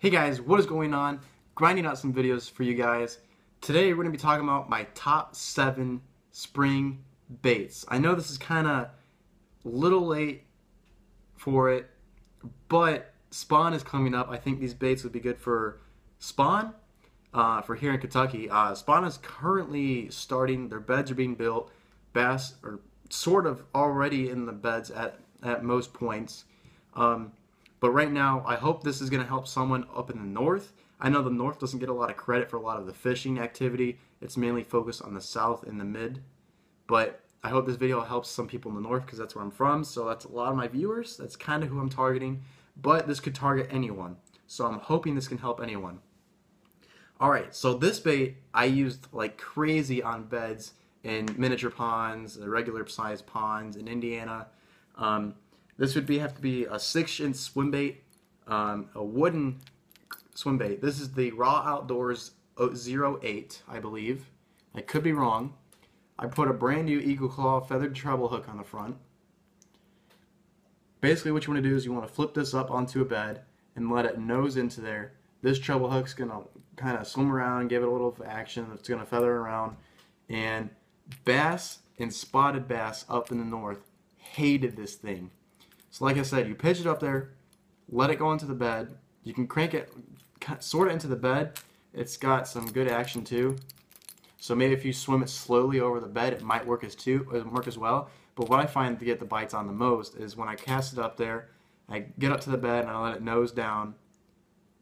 Hey guys, what is going on? Grinding out some videos for you guys. Today we're going to be talking about my top 7 spring baits. I know this is kind of a little late for it, but spawn is coming up. I think these baits would be good for spawn for here in Kentucky. Spawn is currently starting. Their beds are being built. Bass are sort of already in the beds at most points. But right now, I hope this is going to help someone up in the north. I know the north doesn't get a lot of credit for a lot of the fishing activity. It's mainly focused on the south and the mid. But I hope this video helps some people in the north because that's where I'm from. So that's a lot of my viewers. That's kind of who I'm targeting. But this could target anyone. So I'm hoping this can help anyone. Alright, so this bait I used like crazy on beds in miniature ponds, regular sized ponds in Indiana. This would have to be a 6-inch swim bait, a wooden swim bait. This is the Raw Outdoors 08, I believe. I could be wrong. I put a brand new Eagle Claw feathered treble hook on the front. Basically what you want to do is you want to flip this up onto a bed and let it nose into there. This treble hook's going to kind of swim around, give it a little action. It's going to feather around. And bass and spotted bass up in the north hated this thing. So like I said, you pitch it up there, let it go into the bed. You can crank it sort of into the bed. It's got some good action too. So maybe if you swim it slowly over the bed, it might work as well. But what I find to get the bites on the most is when I cast it up there, I get up to the bed and I let it nose down.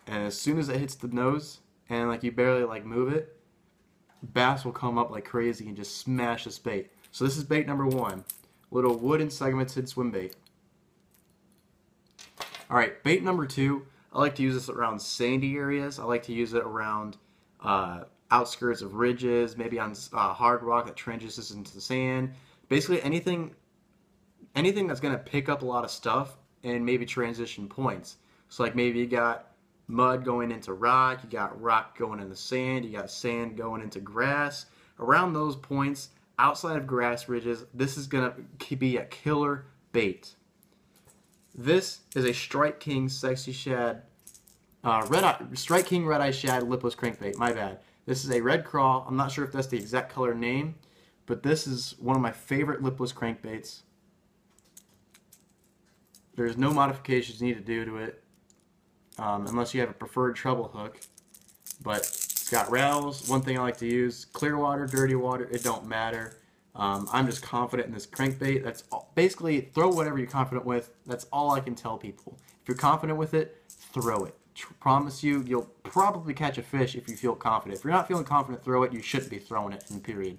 And as soon as it hits the nose and like you barely like move it, bass will come up like crazy and just smash this bait. So this is bait number 1, little wooden segmented swim bait. Alright, bait number 2, I like to use this around sandy areas. I like to use it around outskirts of ridges, maybe on hard rock that transitions into the sand. Basically anything that's going to pick up a lot of stuff and maybe transition points. So like maybe you got mud going into rock, you got rock going into sand, you got sand going into grass. Around those points, outside of grass ridges, this is going to be a killer bait. This is a Strike King Sexy Shad, Strike King Red Eye Shad lipless crankbait. My bad. This is a red craw. I'm not sure if that's the exact color name, but this is one of my favorite lipless crankbaits. There's no modifications you need to do to it, unless you have a preferred treble hook. But it's got rattles. One thing I like to use: clear water, dirty water. It don't matter. I'm just confident in this crankbait. That's all. Basically, throw whatever you're confident with. That's all I can tell people. If you're confident with it, throw it. Promise you, you'll probably catch a fish if you feel confident. If you're not feeling confident, throw it. You shouldn't be throwing it, in period.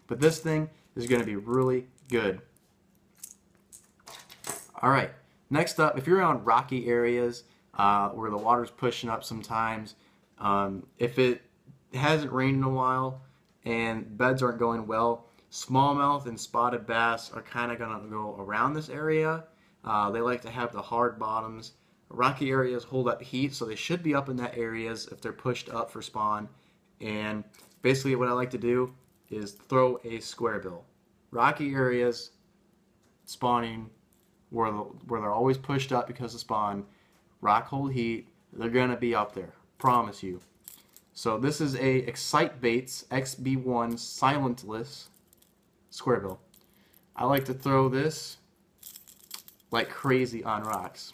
But this thing is going to be really good. Alright, next up, if you're around rocky areas where the water's pushing up sometimes, if it hasn't rained in a while and beds aren't going well, smallmouth and spotted bass are kind of going to go around this area. They like to have the hard bottoms. Rocky areas hold up heat, so they should be up in that areas if they're pushed up for spawn. And basically what I like to do is throw a squarebill. Rocky areas, spawning, where they're always pushed up because of spawn, rock hold heat, they're going to be up there. Promise you. So this is a Excite Baits XB1 silentless squarebill. I like to throw this like crazy on rocks.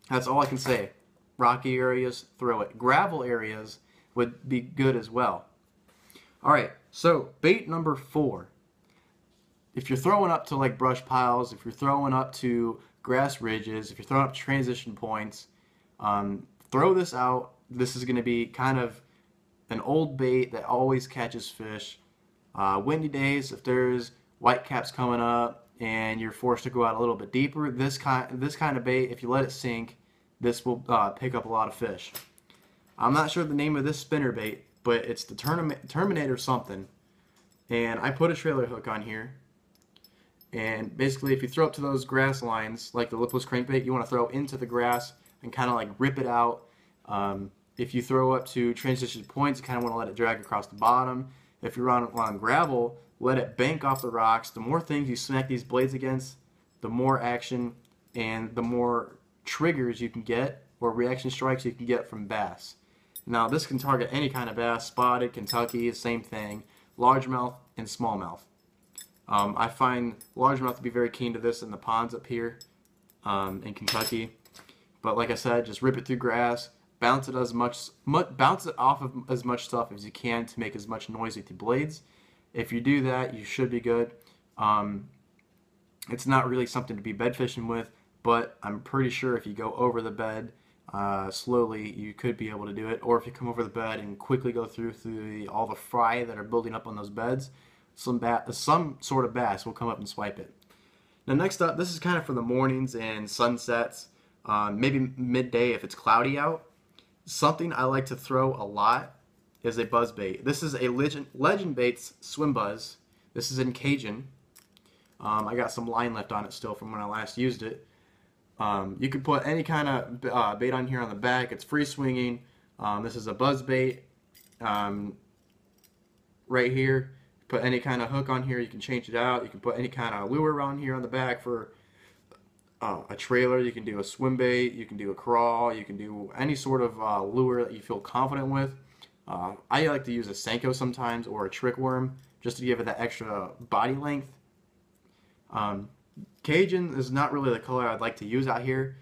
That's all I can say. Rocky areas, throw it. Gravel areas would be good as well. Alright, so bait number 4. If you're throwing up to like brush piles, if you're throwing up to grass ridges, if you're throwing up to transition points, throw this out. This is going to be kind of an old bait that always catches fish. Windy days, if there's whitecaps coming up and you're forced to go out a little bit deeper, this kind of bait, if you let it sink, this will pick up a lot of fish. I'm not sure the name of this spinnerbait, but it's the terminate or something. And I put a trailer hook on here. And basically, if you throw up to those grass lines, like the lipless crankbait, you want to throw into the grass and kind of like rip it out. If you throw up to transition points, you kind of want to let it drag across the bottom. If you're on gravel, let it bank off the rocks. The more things you smack these blades against, the more action and the more triggers you can get or reaction strikes you can get from bass. Now this can target any kind of bass, spotted, Kentucky, same thing, largemouth and smallmouth. I find largemouth to be very keen to this in the ponds up here in Kentucky. But like I said, just rip it through grass, bounce it bounce it off of as much stuff as you can to make as much noise with your blades. If you do that, you should be good. It's not really something to be bed fishing with, but I'm pretty sure if you go over the bed slowly, you could be able to do it. Or if you come over the bed and quickly go through all the fry that are building up on those beds, some sort of bass will come up and swipe it. Now next up, this is kind of for the mornings and sunsets, maybe midday if it's cloudy out. Something I like to throw a lot is a buzzbait. This is a Legend Baits Swim Buzz. This is in Cajun. I got some line left on it still from when I last used it. You could put any kind of bait on here on the back. It's free swinging. This is a buzzbait. Right here, put any kind of hook on here. You can change it out. You can put any kind of lure around here on the back for a trailer. You can do a swim bait. You can do a crawl. You can do any sort of lure that you feel confident with. I like to use a Senko sometimes or a trick worm just to give it that extra body length. Cajun is not really the color I'd like to use out here.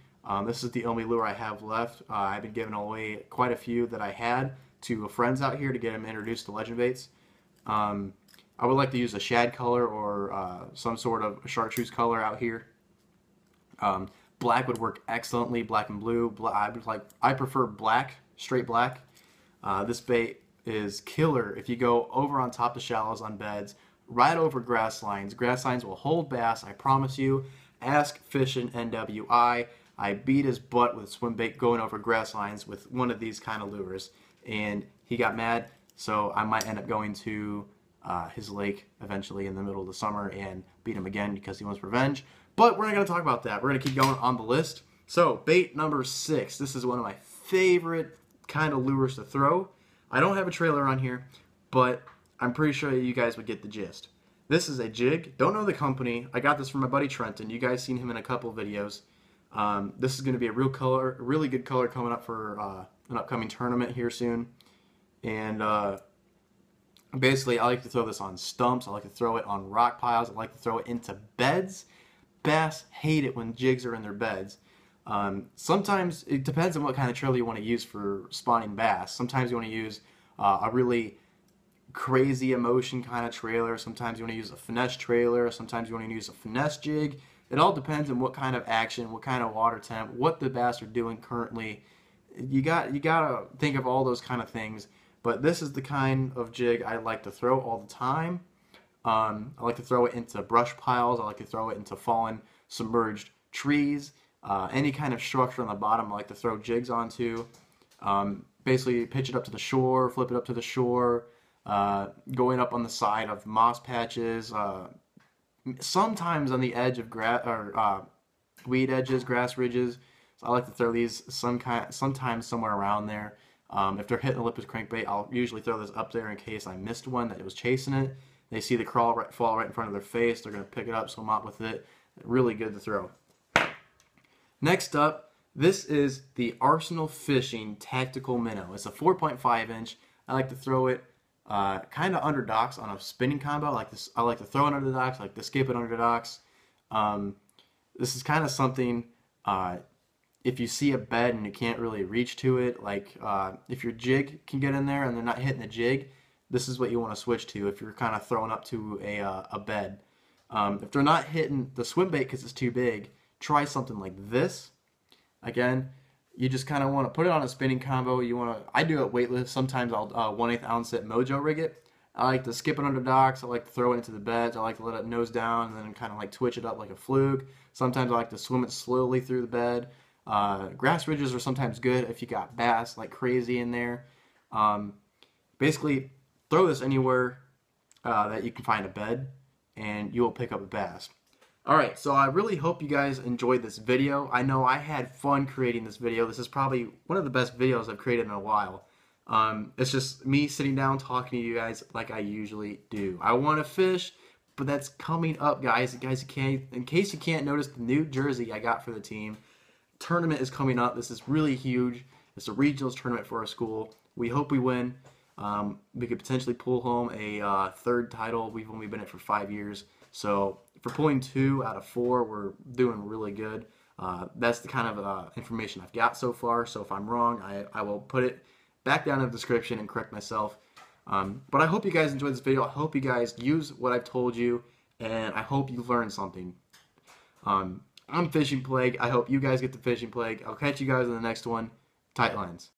This is the only lure I have left. I've been giving away quite a few that I had to friends out here to get them introduced to Legend Baits. I would like to use a shad color or some sort of chartreuse color out here. Black would work excellently, black and blue. I prefer black, straight black. This bait is killer if you go over on top of shallows on beds, right over grass lines. Grass lines will hold bass, I promise you. Ask Fishin' NWI. I beat his butt with swim bait going over grass lines with one of these kind of lures, and he got mad, so I might end up going to his lake eventually in the middle of the summer and beat him again because he wants revenge. But we're not going to talk about that. We're going to keep going on the list. So, bait number 6. This is one of my favorite kind of lures to throw. I don't have a trailer on here, but I'm pretty sure you guys would get the gist. This is a jig. Don't know the company. I got this from my buddy Trenton. You guys seen him in a couple videos. This is going to be a really good color coming up for an upcoming tournament here soon. And basically, I like to throw this on stumps. I like to throw it on rock piles. I like to throw it into beds. Bass hate it when jigs are in their beds. Sometimes it depends on what kind of trailer you want to use for spawning bass. Sometimes you want to use a really crazy emotion kind of trailer. Sometimes you want to use a finesse trailer. Sometimes you want to use a finesse jig. It all depends on what kind of action, what kind of water temp, what the bass are doing currently. You gotta think of all those kind of things. But this is the kind of jig I like to throw all the time. I like to throw it into brush piles. I like to throw it into fallen, submerged trees. Any kind of structure on the bottom I like to throw jigs onto. Basically pitch it up to the shore, flip it up to the shore, going up on the side of moss patches, sometimes on the edge of weed edges, grass ridges. So I like to throw these sometimes somewhere around there. If they're hitting a lipless crankbait, I'll usually throw this up there in case I missed one that was chasing it. They see the crawl fall right in front of their face. They're going to pick it up, swim out with it. Really good to throw. Next up, this is the Arsenal Fishing Tactical Minnow. It's a 4.5 inch. I like to throw it kind of under docks on a spinning combo. I like to throw it under the docks. I like to skip it under the docks. This is kind of something, if you see a bed and you can't really reach to it, like if your jig can get in there and they're not hitting the jig, this is what you want to switch to if you're kind of throwing up to a bed. If they're not hitting the swim bait because it's too big, try something like this. Again, you just kind of want to put it on a spinning combo. I do it weightless. Sometimes I'll 1/8 ounce it mojo rig it. I like to skip it under docks. I like to throw it into the beds. I like to let it nose down and then kind of like twitch it up like a fluke. Sometimes I like to swim it slowly through the bed. Grass ridges are sometimes good if you got bass like crazy in there. Basically, throw this anywhere that you can find a bed, and you will pick up a bass. Alright, so I really hope you guys enjoyed this video. I know I had fun creating this video. This is probably one of the best videos I've created in a while. It's just me sitting down talking to you guys like I usually do. I want to fish, but that's coming up, guys. In case you can't notice the new jersey I got for the team. tournament is coming up. This is really huge. It's a regionals tournament for our school. We hope we win. We could potentially pull home a third title. We've only been in it for 5 years. So for pulling 2 out of 4, we're doing really good. That's the kind of information I've got so far. So if I'm wrong, I will put it back down in the description and correct myself. But I hope you guys enjoyed this video. I hope you guys use what I've told you, and I hope you learned something. I'm Fishing Plague. I hope you guys get the Fishing Plague. I'll catch you guys in the next one. Tight lines.